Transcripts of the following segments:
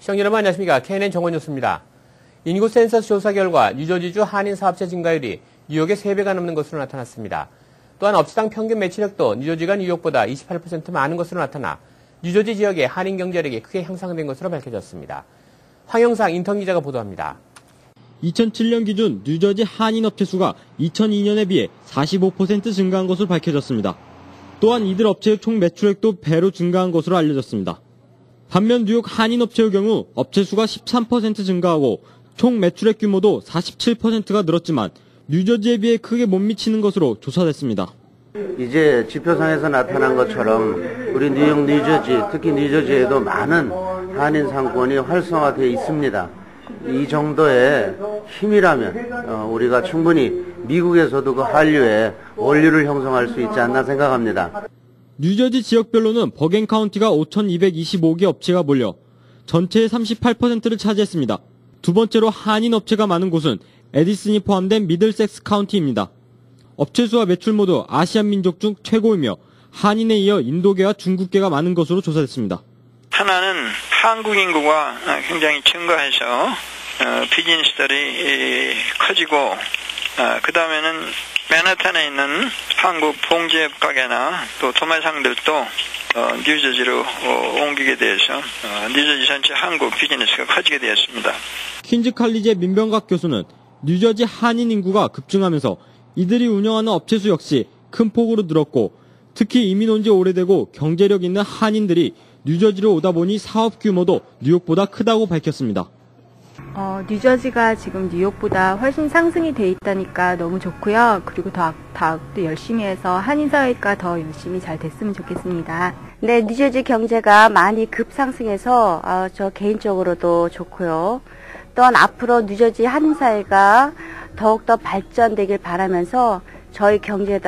시청자 여러분 안녕하십니까. KNN 정원뉴스입니다. 인구 센서스 조사 결과 뉴저지주 한인 사업자 증가율이 뉴욕의 3배가 넘는 것으로 나타났습니다. 또한 업체당 평균 매출액도 뉴저지가 뉴욕보다 28% 많은 것으로 나타나 뉴저지 지역의 한인 경제력이 크게 향상된 것으로 밝혀졌습니다. 황영상 인턴 기자가 보도합니다. 2007년 기준 뉴저지 한인 업체 수가 2002년에 비해 45% 증가한 것으로 밝혀졌습니다. 또한 이들 업체의 총 매출액도 배로 증가한 것으로 알려졌습니다. 반면 뉴욕 한인 업체의 경우 업체 수가 13% 증가하고 총 매출액 규모도 47%가 늘었지만 뉴저지에 비해 크게 못 미치는 것으로 조사됐습니다. 이제 지표상에서 나타난 것처럼 우리 뉴욕, 뉴저지, 특히 뉴저지에도 많은 한인 상권이 활성화되어 있습니다. 이 정도의 힘이라면 우리가 충분히 미국에서도 그 한류에 원류를 형성할 수 있지 않나 생각합니다. 뉴저지 지역별로는 버겐 카운티가 5,225개 업체가 몰려 전체의 38%를 차지했습니다. 두 번째로 한인 업체가 많은 곳은 에디슨이 포함된 미들섹스 카운티입니다. 업체 수와 매출 모두 아시안 민족 중 최고이며 한인에 이어 인도계와 중국계가 많은 것으로 조사됐습니다. 하나는 한국 인구가 굉장히 증가해서 비즈니스들이 커지고 그 다음에는 맨하탄에 있는 한국 봉제업 가게나 또 도매상들도 뉴저지로 옮기게 돼서 뉴저지 전체 한국 비즈니스가 커지게 되었습니다. 퀸즈 칼리지의 민병각 교수는 뉴저지 한인 인구가 급증하면서 이들이 운영하는 업체 수 역시 큰 폭으로 늘었고 특히 이민 온 지 오래되고 경제력 있는 한인들이 뉴저지로 오다 보니 사업 규모도 뉴욕보다 크다고 밝혔습니다. 뉴저지가 지금 뉴욕보다 훨씬 상승이 돼 있다니까 너무 좋고요. 그리고 더 열심히 해서 한인사회가 더 열심히 잘 됐으면 좋겠습니다. 네, 뉴저지 경제가 많이 급상승해서 저 개인적으로도 좋고요. 또한 앞으로 뉴저지 한인사회가 더욱더 발전되길 바라면서 저희 경제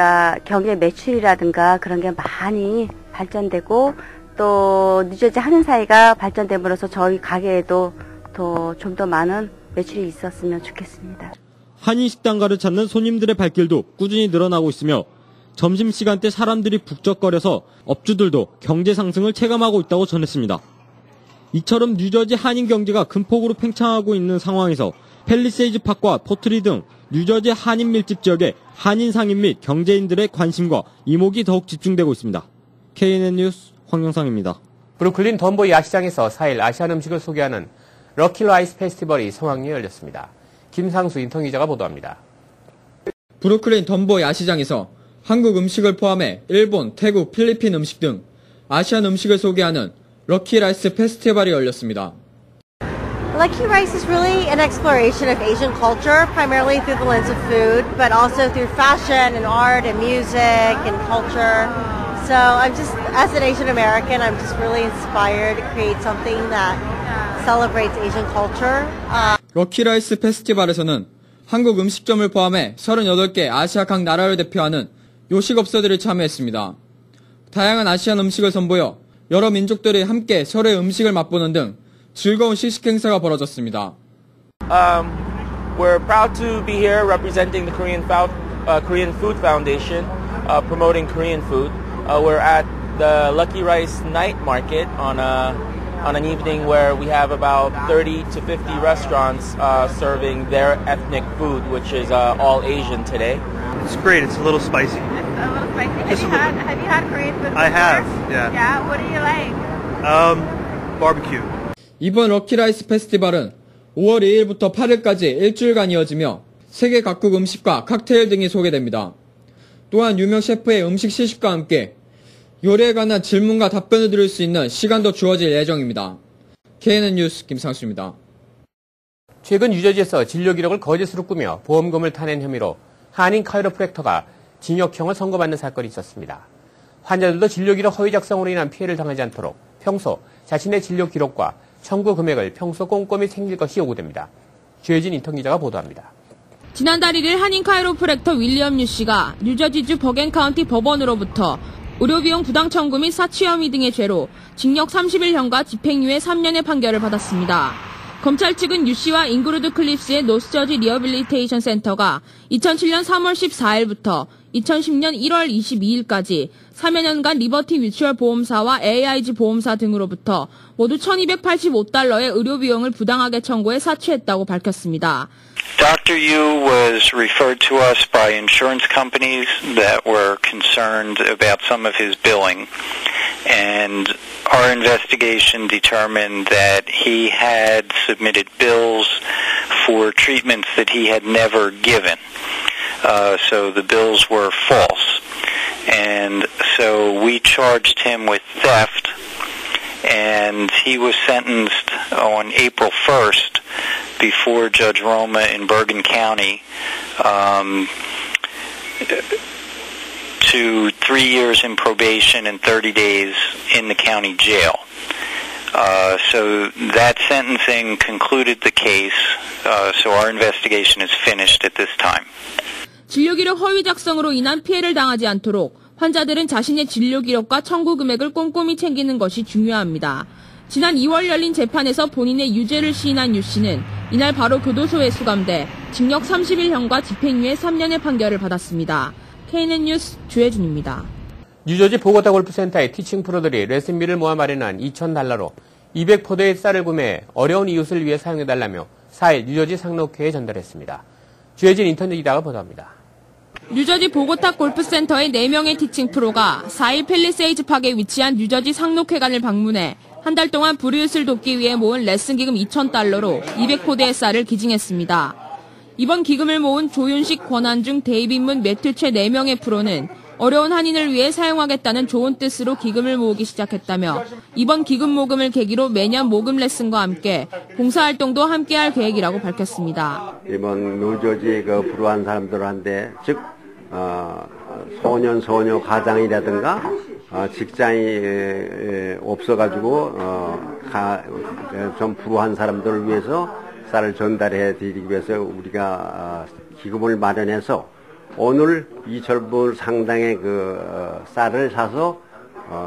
매출이라든가 그런 게 많이 발전되고 또 뉴저지 한인사회가 발전됨으로써 저희 가게에도 좀 더 많은 매출이 있었으면 좋겠습니다. 한인 식당가를 찾는 손님들의 발길도 꾸준히 늘어나고 있으며 점심시간대 사람들이 북적거려서 업주들도 경제 상승을 체감하고 있다고 전했습니다. 이처럼 뉴저지 한인 경제가 큰 폭으로 팽창하고 있는 상황에서 팰리세이즈 파크와 포트리 등 뉴저지 한인 밀집 지역에 한인 상인 및 경제인들의 관심과 이목이 더욱 집중되고 있습니다. KNN 뉴스 황영상입니다. 브루클린 덤보이 야시장에서 4일 아시안 음식을 소개하는 럭키 라이스 페스티벌이 성황리에 열렸습니다. 김상수 인턴 기자가 보도합니다. 브루클린 덤보이 야시장에서 한국 음식을 포함해 일본, 태국, 필리핀 음식 등 아시안 음식을 소개하는 럭키 라이스 페스티벌이 열렸습니다. Lucky Rice is really an exploration of Asian culture, primarily through the lens of food, but also through fashion and art and music and culture. So I'm just, as an Asian American, I'm just really inspired to create something that celebrates Asian culture. 럭키 라이스 페스티벌에서는 한국 음식점을 포함해 38개 아시아 각 나라를 대표하는 요식업소들이 참여했습니다. 다양한 아시안 음식을 선보여 여러 민족들이 함께 서로의 음식을 맛보는 등 즐거운 시식 행사가 벌어졌습니다. We're proud to be here representing the Korean Food Foundation, promoting Korean food. We're at the Lucky Rice Night Market on an evening where we have about 30 to 50 restaurants serving their ethnic food, which is all Asian today. It's great. It's a little spicy. It's a little spicy. Have you had Korean food before? I have, yeah. Yeah, what do you like? Barbecue. 이번 럭키 라이스 페스티벌은 5월 2일부터 8일까지 일주일간 이어지며 세계 각국 음식과 칵테일 등이 소개됩니다. 또한 유명 셰프의 음식 시식과 함께 요리에 관한 질문과 답변을 들을 수 있는 시간도 주어질 예정입니다. KNN 뉴스 김상수입니다. 최근 뉴저지에서 진료 기록을 거짓으로 꾸며 보험금을 타낸 혐의로 한인 카이로프랙터가 징역형을 선고받는 사건이 있었습니다. 환자들도 진료 기록 허위 작성으로 인한 피해를 당하지 않도록 평소 자신의 진료 기록과 청구 금액을 평소 꼼꼼히 챙길 것이 요구됩니다. 주혜진 인턴 기자가 보도합니다. 지난달 1일 한인 카이로프랙터 윌리엄 유 씨가 뉴저지주 버겐 카운티 법원으로부터 의료비용 부당 청구 및 사치 혐의 등의 죄로 징역 30일형과 집행유예 3년의 판결을 받았습니다. 검찰 측은 유 씨와 잉그루드 클립스의 노스저지 리허빌리테이션 센터가 2007년 3월 14일부터 2010년 1월 22일까지 3여 년간 리버티 뮤추얼 보험사와 AIG 보험사 등으로부터 모두 $1,285의 의료 비용을 부당하게 청구해 사취했다고 밝혔습니다. Dr. Yu was referred to us by insurance companies that were concerned about some of his billing, and our investigation determined that he had submitted bills for treatments that he had never given. So the bills were false. And so we charged him with theft, and he was sentenced on April 1st before Judge Roma in Bergen County to 3 years in probation and 30 days in the county jail. So that sentencing concluded the case, so our investigation is finished at this time. 진료기록 허위 작성으로 인한 피해를 당하지 않도록 환자들은 자신의 진료기록과 청구 금액을 꼼꼼히 챙기는 것이 중요합니다. 지난 2월 열린 재판에서 본인의 유죄를 시인한 유 씨는 이날 바로 교도소에 수감돼 징역 30일형과 집행유예 3년의 판결을 받았습니다. KNN 뉴스 주혜준입니다. 뉴저지 보고타 골프센터의 티칭 프로들이 레슨비를 모아 마련한 $2,000로 200포대의 쌀을 구매해 어려운 이웃을 위해 사용해달라며 4일 뉴저지 상록회에 전달했습니다. 주혜진 인터넷 기자가 보도합니다. 뉴저지 보고타 골프센터의 4명의 티칭 프로가 4일 팰리세이즈 팍에 위치한 뉴저지 상록회관을 방문해 한 달 동안 불이웃을 돕기 위해 모은 레슨 기금 $2,000로 200포대의 쌀을 기증했습니다. 이번 기금을 모은 조윤식, 권한중, 데이빗문, 매튜최 4명의 프로는 어려운 한인을 위해 사용하겠다는 좋은 뜻으로 기금을 모으기 시작했다며 이번 기금 모금을 계기로 매년 모금 레슨과 함께 봉사활동도 함께할 계획이라고 밝혔습니다. 이번 뉴저지 그 불우한 사람들한테 즉 소녀 가장이라든가 직장이 없어가지고 좀 불우한 사람들을 위해서 쌀을 전달해 드리기 위해서 우리가 기금을 마련해서 오늘 2,000불 상당의 그 쌀을 사서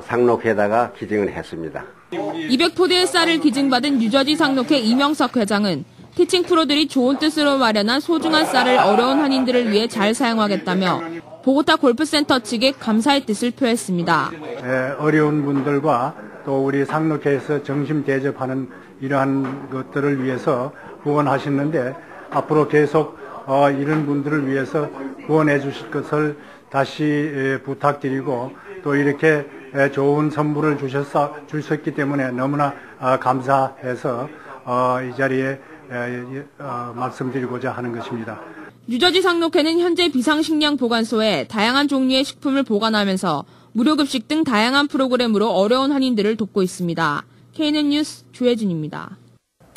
상록회에다가 기증을 했습니다. 200포대의 쌀을 기증받은 뉴저지 상록회 이명석 회장은 티칭 프로들이 좋은 뜻으로 마련한 소중한 쌀을 어려운 한인들을 위해 잘 사용하겠다며 보고타 골프센터 측에 감사의 뜻을 표했습니다. 어려운 분들과 또 우리 상록회에서 정심 대접하는 이러한 것들을 위해서 후원하시는데 앞으로 계속 이런 분들을 위해서 후원해 주실 것을 다시 부탁드리고 또 이렇게 좋은 선물을 주셨기 때문에 너무나 감사해서 이 자리에 말씀드리고자 하는 것입니다. 뉴저지 상록회는 현재 비상식량 보관소에 다양한 종류의 식품을 보관하면서 무료급식 등 다양한 프로그램으로 어려운 한인들을 돕고 있습니다. KNN 뉴스 주혜준입니다.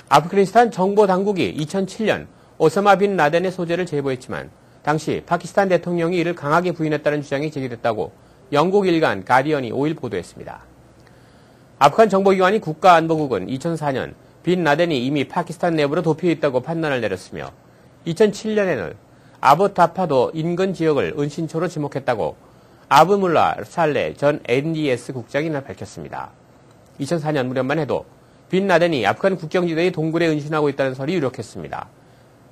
아프가니스탄 정보당국이 2007년 오사마 빈 라덴의 소재를 제보했지만 당시 파키스탄 대통령이 이를 강하게 부인했다는 주장이 제기됐다고 영국 일간 가디언이 5일 보도했습니다. 아프간 정보기관인 국가안보국은 2004년 빈 라덴이 이미 파키스탄 내부로 도피해 있다고 판단을 내렸으며 2007년에는 아보타파도 인근 지역을 은신처로 지목했다고 아브물라 살레 전 NDS 국장이 날 밝혔습니다. 2004년 무렵만 해도 빈 라덴이 아프간 국경지대의 동굴에 은신하고 있다는 설이 유력했습니다.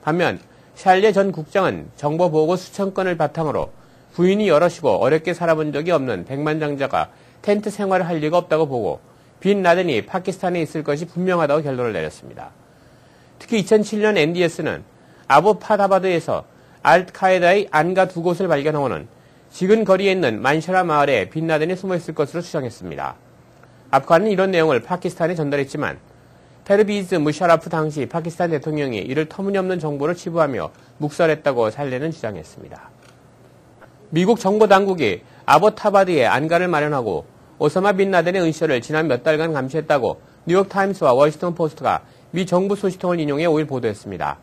반면 샬레 전 국장은 정보보고 수천 건을 바탕으로 부인이 여럿이고 어렵게 살아본 적이 없는 백만장자가 텐트 생활을 할 리가 없다고 보고 빈 라덴이 파키스탄에 있을 것이 분명하다고 결론을 내렸습니다. 특히 2007년 NDS는 아보파다바드에서 알카에다의 안가 2곳을 발견하고는 지근 거리에 있는 만샤라 마을에 빈 라덴이 숨어있을 것으로 추정했습니다. 아프간은 이런 내용을 파키스탄에 전달했지만 페르비즈 무샤라프 당시 파키스탄 대통령이 이를 터무니없는 정보를 치부하며 묵살했다고 살레는 주장했습니다. 미국 정보당국이 아보타바드에 안가를 마련하고 오사마 빈 라덴의 은시를 지난 몇 달간 감시했다고 뉴욕타임스와 워싱턴 포스트가 미 정부 소식통을 인용해 5일 보도했습니다.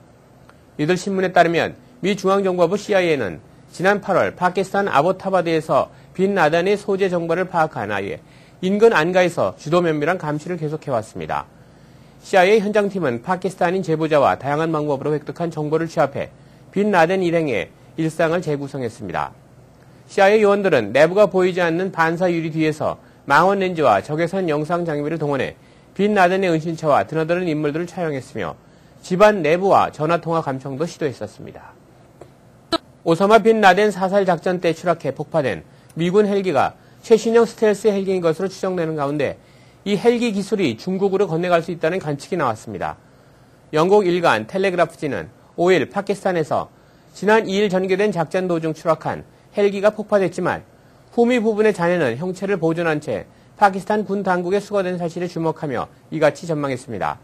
이들 신문에 따르면 미 중앙정보부 CIA는 지난 8월 파키스탄 아보타바드에서 빈 라덴의 소재 정보를 파악한 아이에 인근 안가에서 주도 면밀한 감시를 계속해왔습니다. CIA 현장팀은 파키스탄인 제보자와 다양한 방법으로 획득한 정보를 취합해 빈 라덴 일행의 일상을 재구성했습니다. CIA 요원들은 내부가 보이지 않는 반사 유리 뒤에서 망원 렌즈와 적외선 영상 장비를 동원해 빈 라덴의 은신처와 드나드는 인물들을 촬영했으며 집안 내부와 전화통화 감청도 시도했었습니다. 오사마 빈 라덴 사살 작전 때 추락해 폭파된 미군 헬기가 최신형 스텔스 헬기인 것으로 추정되는 가운데 이 헬기 기술이 중국으로 건너갈 수 있다는 관측이 나왔습니다. 영국 일간 텔레그라프지는 5일 파키스탄에서 지난 2일 전개된 작전 도중 추락한 헬기가 폭파됐지만 후미 부분의 잔해는 형체를 보존한 채 파키스탄 군 당국에 수거된 사실에 주목하며 이같이 전망했습니다.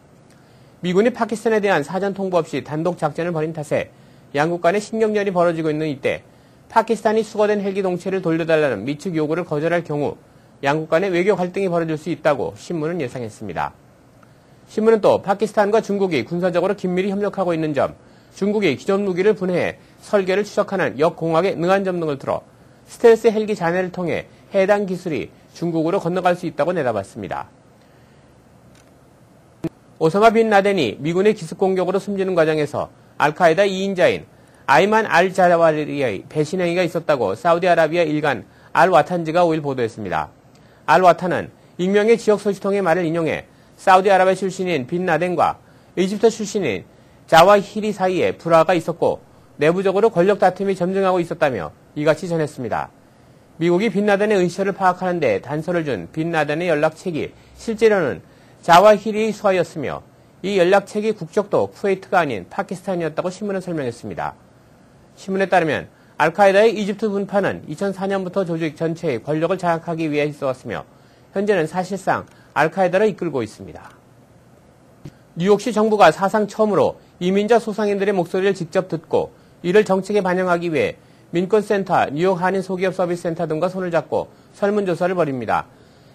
미군이 파키스탄에 대한 사전 통보 없이 단독 작전을 벌인 탓에 양국 간의 신경전이 벌어지고 있는 이때 파키스탄이 수거된 헬기 동체를 돌려달라는 미측 요구를 거절할 경우 양국 간의 외교 갈등이 벌어질 수 있다고 신문은 예상했습니다. 신문은 또 파키스탄과 중국이 군사적으로 긴밀히 협력하고 있는 점, 중국이 기존 무기를 분해해 설계를 추적하는 역공학에 능한 점 등을 들어 스텔스 헬기 잔해를 통해 해당 기술이 중국으로 건너갈 수 있다고 내다봤습니다. 오사마 빈 라덴이 미군의 기습 공격으로 숨지는 과정에서 알카에다 2인자인 아이만 알 자와리의 배신 행위가 있었다고 사우디아라비아 일간 알 와탄지가 5일 보도했습니다. 알 와탄은 익명의 지역 소식통의 말을 인용해 사우디아라비아 출신인 빈 라덴과 이집트 출신인 자와히리 사이에 불화가 있었고 내부적으로 권력 다툼이 점증하고 있었다며 이같이 전했습니다. 미국이 빈 라덴의 의처를 파악하는 데 단서를 준 빈 라덴의 연락책이 실제로는 자와히리의 수하였으며 이 연락책의 국적도 쿠웨이트가 아닌 파키스탄이었다고 신문은 설명했습니다. 신문에 따르면 알카에다의 이집트 분파는 2004년부터 조직 전체의 권력을 장악하기 위해 있어왔으며 현재는 사실상 알카에다를 이끌고 있습니다. 뉴욕시 정부가 사상 처음으로 이민자 소상인들의 목소리를 직접 듣고 이를 정책에 반영하기 위해 민권센터, 뉴욕 한인 소기업 서비스센터 등과 손을 잡고 설문조사를 벌입니다.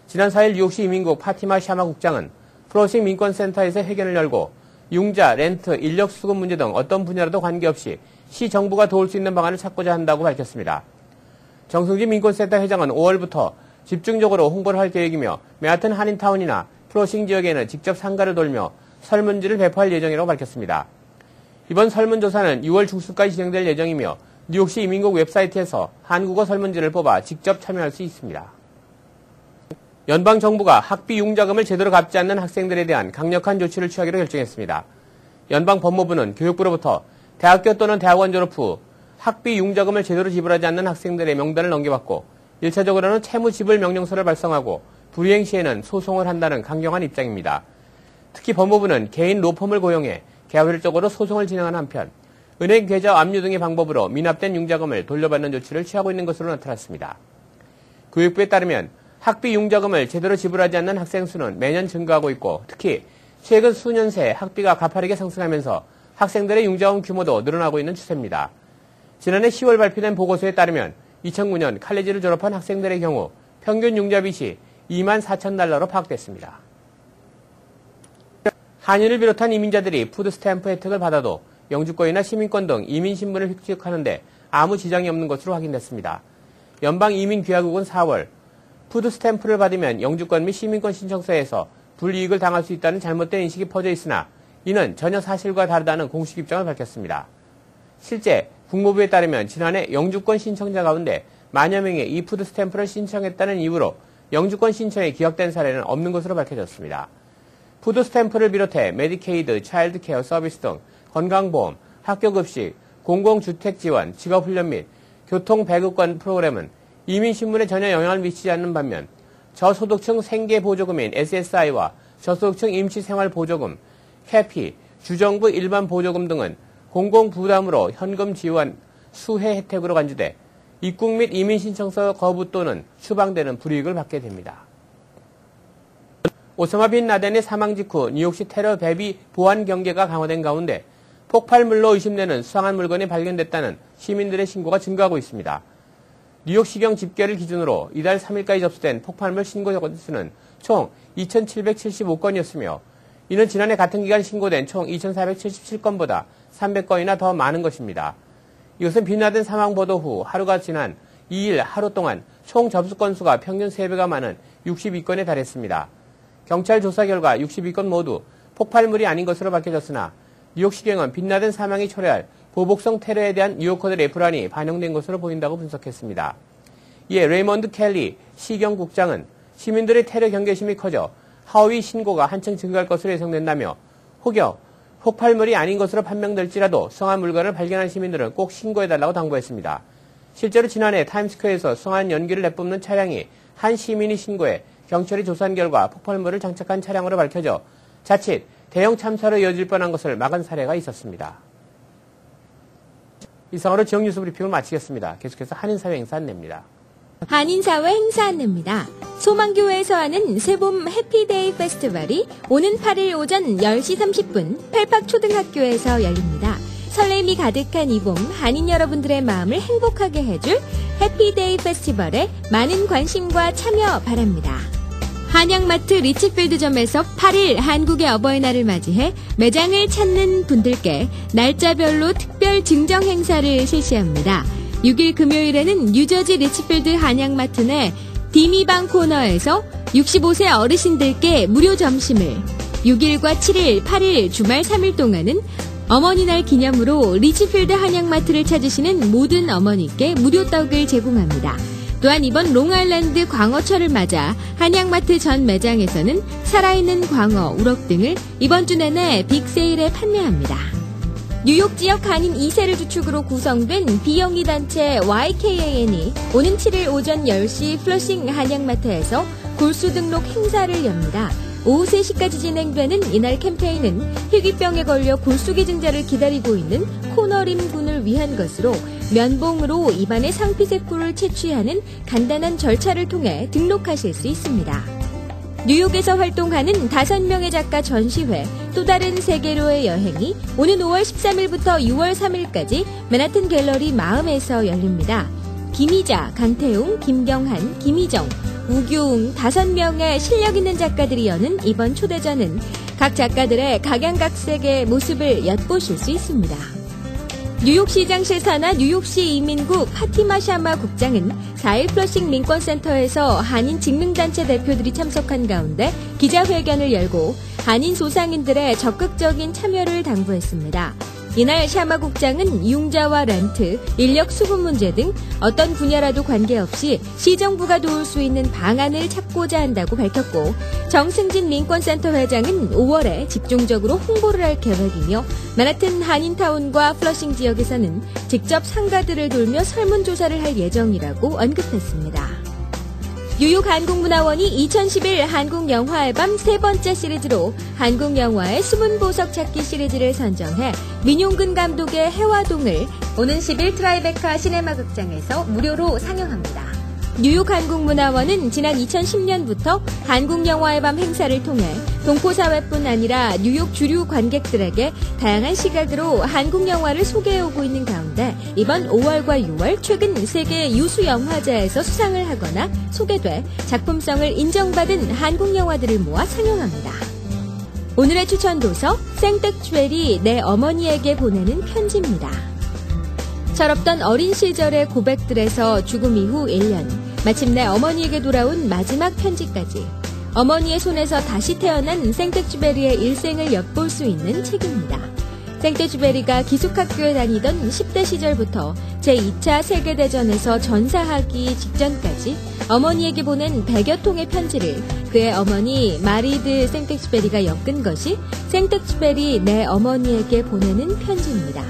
지난 4일 뉴욕시 이민국 파티마 샤마 국장은 플로싱 민권센터에서 회견을 열고 융자, 렌트, 인력 수급 문제 등 어떤 분야라도 관계없이 시 정부가 도울 수 있는 방안을 찾고자 한다고 밝혔습니다. 정승진 민권센터 회장은 5월부터 집중적으로 홍보를 할 계획이며 맨하튼 한인타운이나 플로싱 지역에는 직접 상가를 돌며 설문지를 배포할 예정이라고 밝혔습니다. 이번 설문조사는 6월 중순까지 진행될 예정이며 뉴욕시 이민국 웹사이트에서 한국어 설문지를 뽑아 직접 참여할 수 있습니다. 연방정부가 학비 융자금을 제대로 갚지 않는 학생들에 대한 강력한 조치를 취하기로 결정했습니다. 연방법무부는 교육부로부터 대학교 또는 대학원 졸업 후 학비 융자금을 제대로 지불하지 않는 학생들의 명단을 넘겨받고 1차적으로는 채무지불 명령서를 발송하고 불이행 시에는 소송을 한다는 강경한 입장입니다. 특히 법무부는 개인 로펌을 고용해 개별적으로 소송을 진행하는 한편 은행 계좌 압류 등의 방법으로 미납된 융자금을 돌려받는 조치를 취하고 있는 것으로 나타났습니다. 교육부에 따르면 학비 융자금을 제대로 지불하지 않는 학생 수는 매년 증가하고 있고 특히 최근 수년 새 학비가 가파르게 상승하면서 학생들의 융자금 규모도 늘어나고 있는 추세입니다. 지난해 10월 발표된 보고서에 따르면 2009년 칼리지를 졸업한 학생들의 경우 평균 융자빚이 24,000달러로 파악됐습니다. 한인을 비롯한 이민자들이 푸드스탬프 혜택을 받아도 영주권이나 시민권 등 이민신분을 획득하는데 아무 지장이 없는 것으로 확인됐습니다. 연방이민귀화국은 4월 푸드스탬프를 받으면 영주권 및 시민권 신청서에서 불이익을 당할 수 있다는 잘못된 인식이 퍼져 있으나 이는 전혀 사실과 다르다는 공식 입장을 밝혔습니다. 실제 국무부에 따르면 지난해 영주권 신청자 가운데 만여 명이 이 푸드스탬프를 신청했다는 이유로 영주권 신청이 기각된 사례는 없는 것으로 밝혀졌습니다. 푸드스탬프를 비롯해 메디케이드, 차일드케어 서비스 등 건강보험, 학교급식, 공공주택 지원, 직업훈련 및 교통배급권 프로그램은 이민신분에 전혀 영향을 미치지 않는 반면 저소득층 생계보조금인 SSI와 저소득층 임시생활보조금, 캐피, 주정부 일반보조금 등은 공공부담으로 현금 지원 수혜 혜택으로 간주돼 입국 및 이민신청서 거부 또는 추방되는 불이익을 받게 됩니다. 오사마 빈 라덴의 사망 직후 뉴욕시 테러 대비 보안 경계가 강화된 가운데 폭발물로 의심되는 수상한 물건이 발견됐다는 시민들의 신고가 증가하고 있습니다. 뉴욕시경 집계를 기준으로 이달 3일까지 접수된 폭발물 신고 건수는 총 2,775건이었으며 이는 지난해 같은 기간 신고된 총 2,477건보다 300건이나 더 많은 것입니다. 이것은 빈 라덴 사망 보도 후 하루가 지난 2일 하루 동안 총 접수 건수가 평균 3배가 많은 62건에 달했습니다. 경찰 조사 결과 62건 모두 폭발물이 아닌 것으로 밝혀졌으나 뉴욕시경은 빈 라덴 사망이 초래할 보복성 테러에 대한 뉴요커들의 불안이 반영된 것으로 보인다고 분석했습니다. 이에 레이먼드 켈리 시경국장은 시민들의 테러 경계심이 커져 하위 신고가 한층 증가할 것으로 예상된다며 혹여 폭발물이 아닌 것으로 판명될지라도 수상한 물건을 발견한 시민들은 꼭 신고해달라고 당부했습니다. 실제로 지난해 타임스퀘어에서 수상한 연기를 내뿜는 차량이 한 시민이 신고해 경찰이 조사한 결과 폭발물을 장착한 차량으로 밝혀져 자칫 대형 참사로 이어질 뻔한 것을 막은 사례가 있었습니다. 이상으로 지역 뉴스 브리핑을 마치겠습니다. 계속해서 한인사회 행사 안내입니다. 한인사회 행사 안내입니다. 소망교회에서 하는 새봄 해피데이 페스티벌이 오는 8일 오전 10시 30분 팔팍초등학교에서 열립니다. 설렘이 가득한 이 봄 한인 여러분들의 마음을 행복하게 해줄 해피데이 페스티벌에 많은 관심과 참여 바랍니다. 한양마트 리치필드점에서 8일 한국의 어버이날을 맞이해 매장을 찾는 분들께 날짜별로 특별 증정 행사를 실시합니다. 6일 금요일에는 뉴저지 리치필드 한양마트 내 디미방 코너에서 65세 어르신들께 무료 점심을, 6일과 7일, 8일 주말 3일 동안은 어머니날 기념으로 리치필드 한양마트를 찾으시는 모든 어머니께 무료 떡을 제공합니다. 또한 이번 롱아일랜드 광어철을 맞아 한양마트 전 매장에서는 살아있는 광어, 우럭 등을 이번 주 내내 빅세일에 판매합니다. 뉴욕 지역 한인 2세를 주축으로 구성된 비영리 단체 YKAN이 오는 7일 오전 10시 플러싱 한양마트에서 골수 등록 행사를 엽니다. 오후 3시까지 진행되는 이날 캠페인은 희귀병에 걸려 골수기 증자를 기다리고 있는 코너림 군을 위한 것으로 면봉으로 입안의 상피색 꿀을 채취하는 간단한 절차를 통해 등록하실 수 있습니다. 뉴욕에서 활동하는 5명의 작가 전시회 또 다른 세계로의 여행이 오는 5월 13일부터 6월 3일까지 맨하튼 갤러리 마음에서 열립니다. 김희자, 강태웅, 김경한, 김희정, 우규웅 5명의 실력 있는 작가들이 여는 이번 초대전은 각 작가들의 각양각색의 모습을 엿보실 수 있습니다. 뉴욕시장실 산하 뉴욕시 이민국 파티마 샤마 국장은 4일 플러싱 링컨센터에서 한인 직능단체 대표들이 참석한 가운데 기자회견을 열고 한인 소상인들의 적극적인 참여를 당부했습니다. 이날 샤마 국장은 융자와 렌트, 인력 수급 문제 등 어떤 분야라도 관계없이 시정부가 도울 수 있는 방안을 찾고자 한다고 밝혔고, 정승진 링컨센터 회장은 5월에 집중적으로 홍보를 할 계획이며 맨하튼 한인타운과 플러싱 지역에서는 직접 상가들을 돌며 설문조사를 할 예정이라고 언급했습니다. 뉴욕 한국문화원이 2011 한국영화의 밤 3번째 시리즈로 한국영화의 숨은 보석 찾기 시리즈를 선정해 민용근 감독의 해화동을 오는 10일 트라이베카 시네마극장에서 무료로 상영합니다. 뉴욕 한국문화원은 지난 2010년부터 한국영화의 밤 행사를 통해 동포사회뿐 아니라 뉴욕 주류 관객들에게 다양한 시각으로 한국영화를 소개해오고 있는 가운데 이번 5월과 6월 최근 세계 유수영화제에서 수상을 하거나 소개돼 작품성을 인정받은 한국영화들을 모아 상영합니다. 오늘의 추천 도서 생텍쥐웰이 내 어머니에게 보내는 편지입니다. 철없던 어린 시절의 고백들에서 죽음 이후 1년, 마침내 어머니에게 돌아온 마지막 편지까지 어머니의 손에서 다시 태어난 생텍쥐베리의 일생을 엿볼 수 있는 책입니다. 생텍쥐베리가 기숙학교에 다니던 10대 시절부터 제2차 세계대전에서 전사하기 직전까지 어머니에게 보낸 100여 통의 편지를 그의 어머니 마리드 생텍쥐베리가 엮은 것이 생텍쥐베리 내 어머니에게 보내는 편지입니다.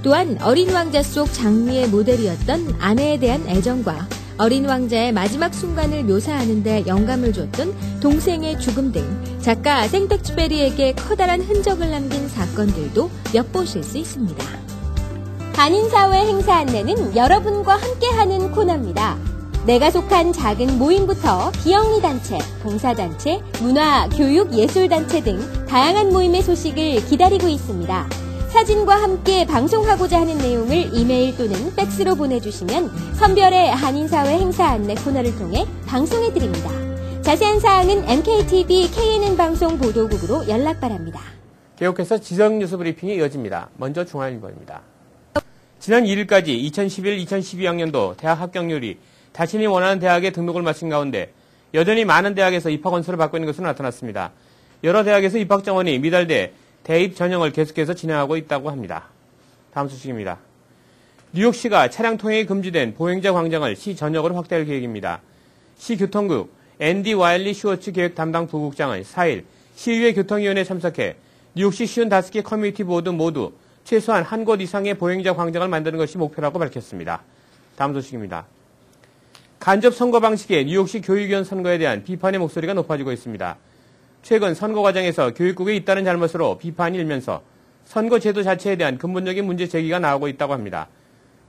또한 어린 왕자 속 장미의 모델이었던 아내에 대한 애정과 어린 왕자의 마지막 순간을 묘사하는 데 영감을 줬던 동생의 죽음 등 작가 생텍쥐베리에게 커다란 흔적을 남긴 사건들도 엿보실 수 있습니다. 한인사회 행사 안내는 여러분과 함께하는 코너입니다. 내가 속한 작은 모임부터 비영리 단체, 봉사단체, 문화, 교육, 예술단체 등 다양한 모임의 소식을 기다리고 있습니다. 사진과 함께 방송하고자 하는 내용을 이메일 또는 팩스로 보내주시면 선별의 한인사회 행사 안내 코너를 통해 방송해드립니다. 자세한 사항은 MKTV KNN 방송 보도국으로 연락 바랍니다. 계속해서 지역 뉴스 브리핑이 이어집니다. 먼저 중앙일보입니다. 지난 1일까지 2011-2012학년도 대학 합격률이 자신이 원하는 대학에 등록을 마친 가운데 여전히 많은 대학에서 입학 원서를 받고 있는 것으로 나타났습니다. 여러 대학에서 입학 정원이 미달돼 대입 전형을 계속해서 진행하고 있다고 합니다. 다음 소식입니다. 뉴욕시가 차량 통행이 금지된 보행자 광장을 시 전역으로 확대할 계획입니다. 시 교통국 앤디 와일리 슈워츠 계획 담당 부국장은 4일 시의회 교통위원회에 참석해 뉴욕시 55개 커뮤니티 보드 모두 최소한 한 곳 이상의 보행자 광장을 만드는 것이 목표라고 밝혔습니다. 다음 소식입니다. 간접 선거 방식의 뉴욕시 교육위원 선거에 대한 비판의 목소리가 높아지고 있습니다. 최근 선거 과정에서 교육국에 잇따른 잘못으로 비판이 일면서 선거 제도 자체에 대한 근본적인 문제 제기가 나오고 있다고 합니다.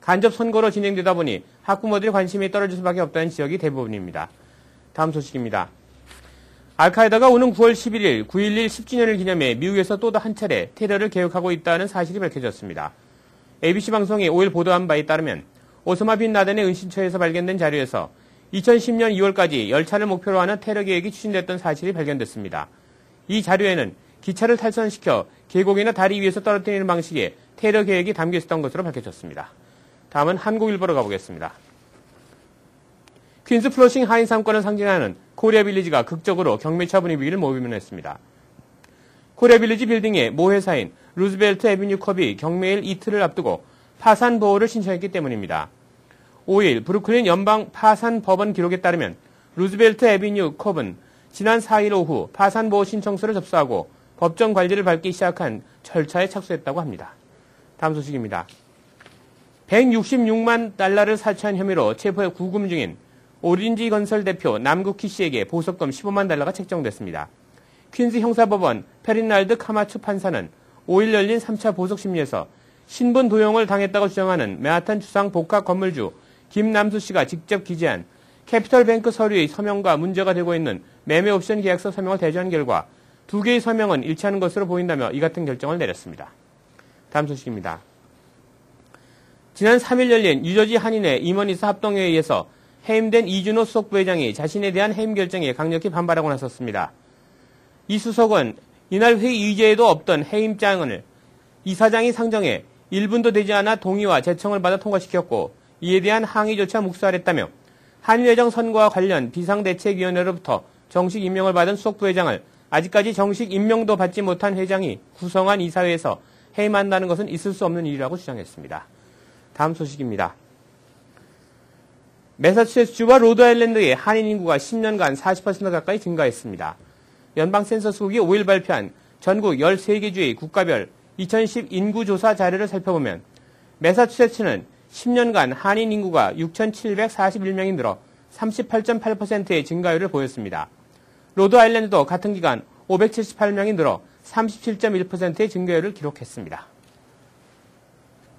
간접 선거로 진행되다 보니 학부모들의 관심이 떨어질 수밖에 없다는 지역이 대부분입니다. 다음 소식입니다. 알카에다가 오는 9월 11일 9.11 10주년을 기념해 미국에서 또 한 차례 테러를 계획하고 있다는 사실이 밝혀졌습니다. ABC 방송이 5일 보도한 바에 따르면 오사마 빈 라덴의 은신처에서 발견된 자료에서 2010년 2월까지 열차를 목표로 하는 테러 계획이 추진됐던 사실이 발견됐습니다. 이 자료에는 기차를 탈선시켜 계곡이나 다리 위에서 떨어뜨리는 방식의 테러 계획이 담겨 있었던 것으로 밝혀졌습니다. 다음은 한국일보로 가보겠습니다. 퀸스 플러싱 하인 상권을 상징하는 코리아 빌리지가 극적으로 경매차 분위기를 모면했습니다. 코리아 빌리지 빌딩의 모 회사인 루즈벨트 애비뉴 컵이 경매일 이틀을 앞두고 파산 보호를 신청했기 때문입니다. 5일 브루클린 연방 파산 법원 기록에 따르면 루즈벨트 애비뉴 컵은 지난 4일 오후 파산 보호 신청서를 접수하고 법정 관리를 밟기 시작한 절차에 착수했다고 합니다. 다음 소식입니다. 166만 달러를 사치한 혐의로 체포해 구금 중인 오린지 건설 대표 남국희 씨에게 보석금 15만 달러가 책정됐습니다. 퀸즈 형사법원 페리날드 카마추 판사는 5일 열린 3차 보석심리에서 신분 도용을 당했다고 주장하는 맨하탄 주상 복합 건물주 김남수 씨가 직접 기재한 캐피털뱅크 서류의 서명과 문제가 되고 있는 매매 옵션 계약서 서명을 대조한 결과 두 개의 서명은 일치하는 것으로 보인다며 이 같은 결정을 내렸습니다. 다음 소식입니다. 지난 3일 열린 뉴저지 한인회 임원이사 합동회의에서 해임된 이준호 수석 부회장이 자신에 대한 해임 결정에 강력히 반발하고 나섰습니다. 이 수석은 이날 회의 의제에도 없던 해임장을 이사장이 상정해 1분도 되지 않아 동의와 제청을 받아 통과시켰고 이에 대한 항의조차 묵살했다며 한일회장 선거와 관련 비상대책위원회로부터 정식 임명을 받은 수석 부회장을 아직까지 정식 임명도 받지 못한 회장이 구성한 이사회에서 해임한다는 것은 있을 수 없는 일이라고 주장했습니다. 다음 소식입니다. 매사추세츠주와 로드아일랜드의 한인 인구가 10년간 40% 가까이 증가했습니다. 연방센서스국이 5일 발표한 전국 13개 주의 국가별 2010 인구조사 자료를 살펴보면 매사추세츠는 10년간 한인 인구가 6,741명이 늘어 38.8%의 증가율을 보였습니다. 로드아일랜드도 같은 기간 578명이 늘어 37.1%의 증가율을 기록했습니다.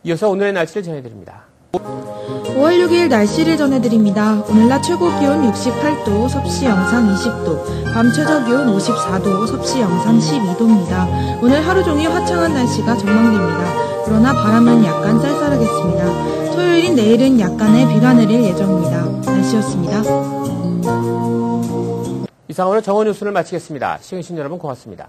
이어서 오늘의 날씨를 전해드립니다. 5월 6일 날씨를 전해드립니다. 오늘 낮 최고 기온 68도, 섭씨 영상 20도, 밤 최저 기온 54도, 섭씨 영상 12도입니다. 오늘 하루 종일 화창한 날씨가 전망됩니다. 그러나 바람은 약간 쌀쌀하겠습니다. 토요일인 내일은 약간의 비가 내릴 예정입니다. 날씨였습니다. 이상으로 정원 뉴스를 마치겠습니다. 시청해주신 여러분 고맙습니다.